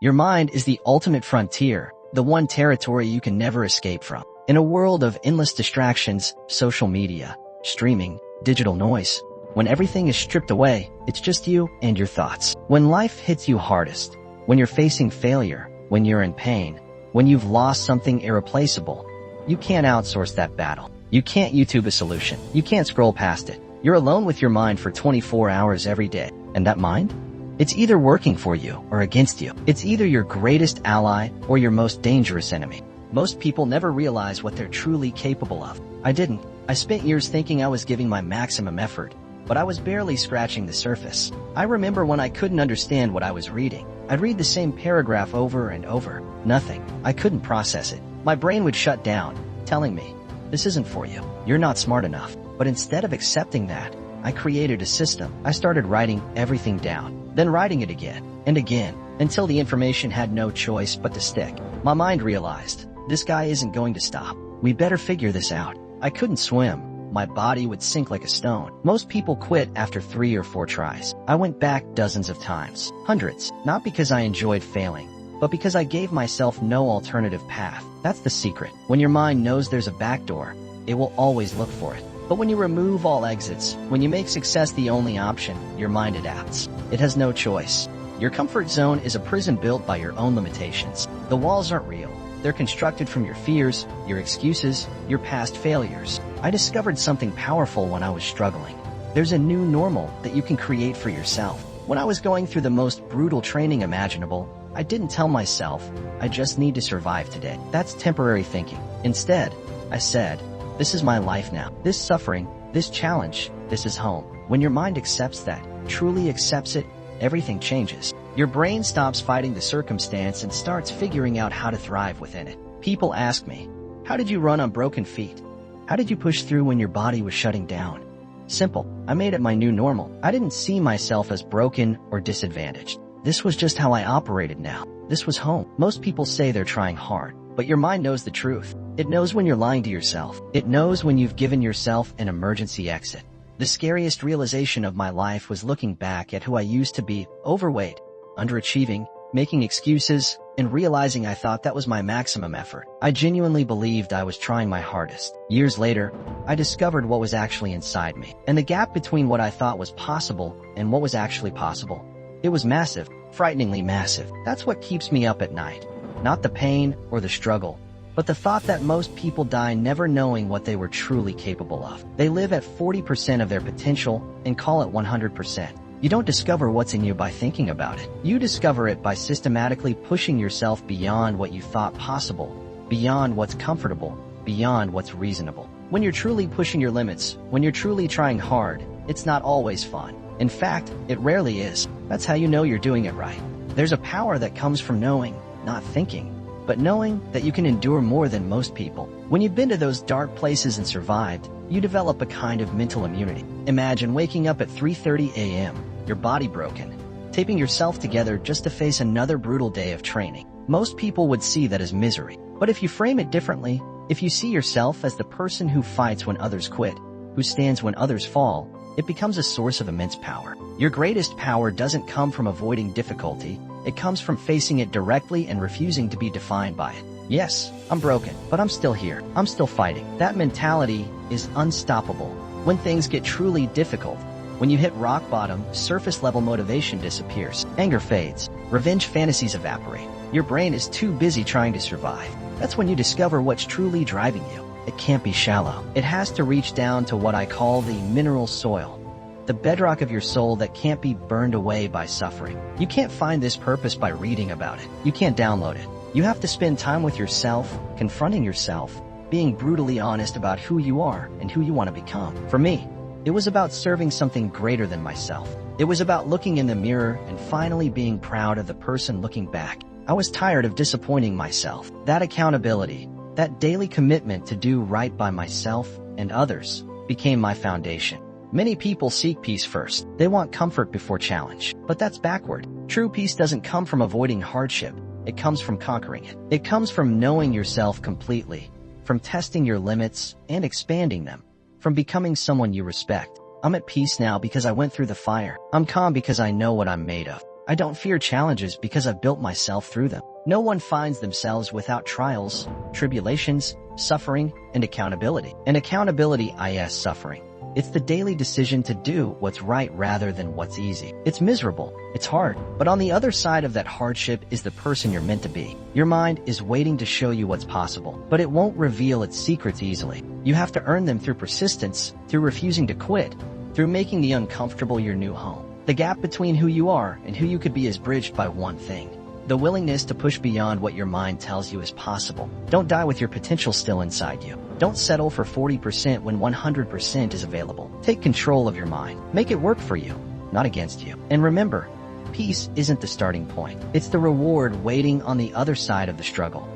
Your mind is the ultimate frontier, the one territory you can never escape from. In a world of endless distractions, social media, streaming, digital noise, when everything is stripped away, it's just you and your thoughts. When life hits you hardest, when you're facing failure, when you're in pain, when you've lost something irreplaceable, you can't outsource that battle. You can't YouTube a solution. You can't scroll past it. You're alone with your mind for 24 hours every day. And that mind? It's either working for you or against you. It's either your greatest ally or your most dangerous enemy. Most people never realize what they're truly capable of. I didn't. I spent years thinking I was giving my maximum effort, but I was barely scratching the surface. I remember when I couldn't understand what I was reading. I'd read the same paragraph over and over. Nothing. I couldn't process it. My brain would shut down, telling me, "This isn't for you. You're not smart enough." But instead of accepting that, I created a system. I started writing everything down, then writing it again and again, until the information had no choice but to stick. My mind realized, this guy isn't going to stop. We better figure this out. I couldn't swim. My body would sink like a stone. Most people quit after 3 or 4 tries. I went back dozens of times, hundreds, not because I enjoyed failing, but because I gave myself no alternative path. That's the secret. When your mind knows there's a back door, it will always look for it. But when you remove all exits, when you make success the only option, your mind adapts. It has no choice. Your comfort zone is a prison built by your own limitations. The walls aren't real. They're constructed from your fears, your excuses, your past failures. I discovered something powerful when I was struggling. There's a new normal that you can create for yourself. When I was going through the most brutal training imaginable, I didn't tell myself, I just need to survive today. That's temporary thinking. Instead, I said, this is my life now. This suffering, this challenge, this is home. When your mind accepts that, truly accepts it, everything changes. Your brain stops fighting the circumstance and starts figuring out how to thrive within it. People ask me, how did you run on broken feet? How did you push through when your body was shutting down? Simple. I made it my new normal. I didn't see myself as broken or disadvantaged. This was just how I operated now. This was home. Most people say they're trying hard, but your mind knows the truth. It knows when you're lying to yourself. It knows when you've given yourself an emergency exit. The scariest realization of my life was looking back at who I used to be: overweight, underachieving, making excuses, and realizing I thought that was my maximum effort. I genuinely believed I was trying my hardest. Years later, I discovered what was actually inside me, and the gap between what I thought was possible and what was actually possible. It was massive, frighteningly massive. That's what keeps me up at night. Not the pain or the struggle, but the thought that most people die never knowing what they were truly capable of. They live at 40% of their potential and call it 100%. You don't discover what's in you by thinking about it. You discover it by systematically pushing yourself beyond what you thought possible, beyond what's comfortable, beyond what's reasonable. When you're truly pushing your limits, when you're truly trying hard, it's not always fun. In fact, it rarely is. That's how you know you're doing it right. There's a power that comes from knowing, not thinking, but knowing that you can endure more than most people. When you've been to those dark places and survived, you develop a kind of mental immunity. Imagine waking up at 3:30 a.m., your body broken, taping yourself together just to face another brutal day of training. Most people would see that as misery. But if you frame it differently, if you see yourself as the person who fights when others quit, who stands when others fall, it becomes a source of immense power. Your greatest power doesn't come from avoiding difficulty. It comes from facing it directly and refusing to be defined by it. Yes, I'm broken, but I'm still here. I'm still fighting. That mentality is unstoppable. When things get truly difficult, when you hit rock bottom, surface-level motivation disappears. Anger fades. Revenge fantasies evaporate. Your brain is too busy trying to survive. That's when you discover what's truly driving you. It can't be shallow. It has to reach down to what I call the mineral soil, the bedrock of your soul that can't be burned away by suffering. You can't find this purpose by reading about it. You can't download it. You have to spend time with yourself, confronting yourself, being brutally honest about who you are and who you want to become. For me, it was about serving something greater than myself. It was about looking in the mirror and finally being proud of the person looking back. I was tired of disappointing myself. That accountability, that daily commitment to do right by myself and others, became my foundation. Many people seek peace first. They want comfort before challenge. But that's backward. True peace doesn't come from avoiding hardship. It comes from conquering it. It comes from knowing yourself completely, from testing your limits and expanding them, from becoming someone you respect. I'm at peace now because I went through the fire. I'm calm because I know what I'm made of. I don't fear challenges because I've built myself through them. No one finds themselves without trials, tribulations, suffering, and accountability. And accountability is suffering. It's the daily decision to do what's right rather than what's easy. It's miserable. It's hard. But on the other side of that hardship is the person you're meant to be. Your mind is waiting to show you what's possible, but it won't reveal its secrets easily. You have to earn them through persistence, through refusing to quit, through making the uncomfortable your new home. The gap between who you are and who you could be is bridged by one thing: the willingness to push beyond what your mind tells you is possible. Don't die with your potential still inside you. Don't settle for 40% when 100% is available. Take control of your mind. Make it work for you, not against you. And remember, peace isn't the starting point. It's the reward waiting on the other side of the struggle.